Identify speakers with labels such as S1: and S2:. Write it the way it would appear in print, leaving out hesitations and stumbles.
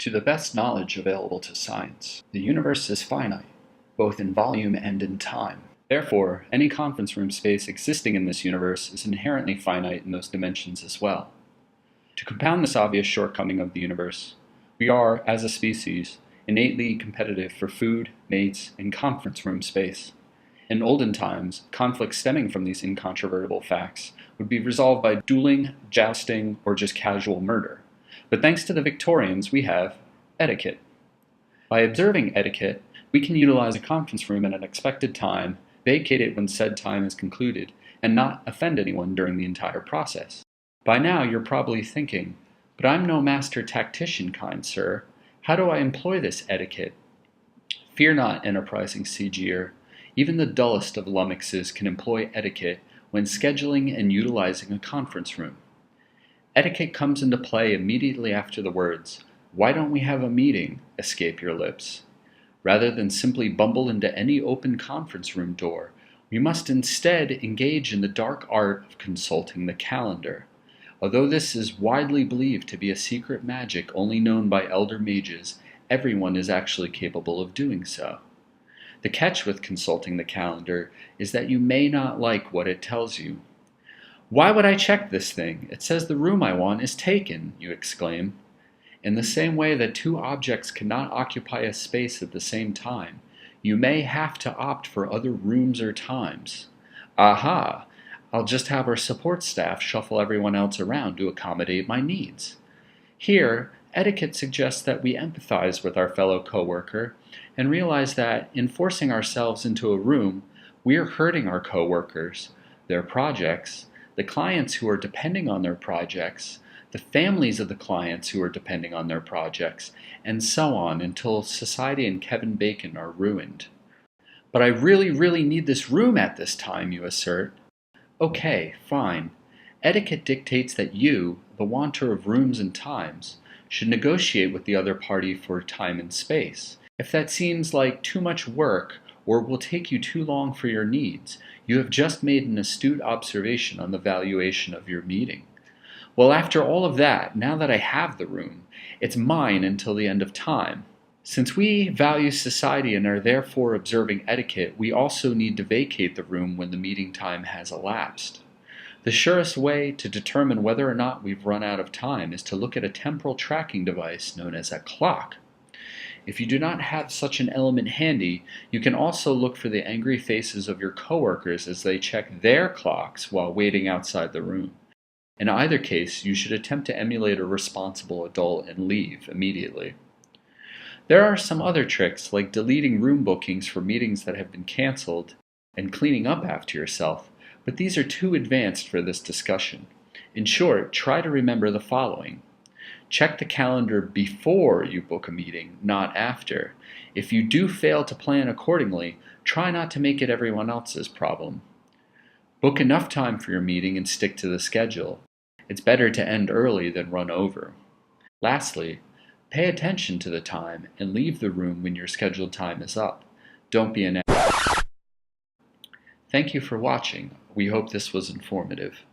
S1: To the best knowledge available to science, the universe is finite, both in volume and in time. Therefore, any conference room space existing in this universe is inherently finite in those dimensions as well. To compound this obvious shortcoming of the universe, we are, as a species, innately competitive for food, mates, and conference room space. In olden times, conflicts stemming from these incontrovertible facts would be resolved by dueling, jousting, or just casual murder. But thanks to the Victorians, we have etiquette. By observing etiquette, we can utilize a conference room at an expected time, vacate it when said time is concluded, and not offend anyone during the entire process. By now, you're probably thinking, but I'm no master tactician, kind sir. How do I employ this etiquette? Fear not, enterprising CGer. Even the dullest of lummoxes can employ etiquette when scheduling and utilizing a conference room. Etiquette comes into play immediately after the words, "Why don't we have a meeting?" escape your lips. Rather than simply bumble into any open conference room door, we must instead engage in the dark art of consulting the calendar. Although this is widely believed to be a secret magic only known by elder mages, everyone is actually capable of doing so. The catch with consulting the calendar is that you may not like what it tells you. "Why would I check this thing? It says the room I want is taken," you exclaim. In the same way that two objects cannot occupy a space at the same time, you may have to opt for other rooms or times. Aha! I'll just have our support staff shuffle everyone else around to accommodate my needs. Here, etiquette suggests that we empathize with our fellow coworker and realize that in forcing ourselves into a room, we are hurting our coworkers, their projects, the clients who are depending on their projects, the families of the clients who are depending on their projects, and so on until society and Kevin Bacon are ruined. "But I really need this room at this time," you assert. Okay, fine. Etiquette dictates that you, the wanter of rooms and times, should negotiate with the other party for time and space. If that seems like too much work or will take you too long for your needs, you have just made an astute observation on the valuation of your meeting. Well, after all of that, now that I have the room, it's mine until the end of time. Since we value society and are therefore observing etiquette, we also need to vacate the room when the meeting time has elapsed. The surest way to determine whether or not we've run out of time is to look at a temporal tracking device known as a clock. If you do not have such an element handy, you can also look for the angry faces of your coworkers as they check their clocks while waiting outside the room. In either case, you should attempt to emulate a responsible adult and leave immediately. There are some other tricks, like deleting room bookings for meetings that have been canceled and cleaning up after yourself, but these are too advanced for this discussion. In short, try to remember the following. Check the calendar before you book a meeting, not after. If you do fail to plan accordingly, try not to make it everyone else's problem. Book enough time for your meeting and stick to the schedule. It's better to end early than run over. Lastly, pay attention to the time and leave the room when your scheduled time is up. Don't be an ass. Thank you for watching. We hope this was informative.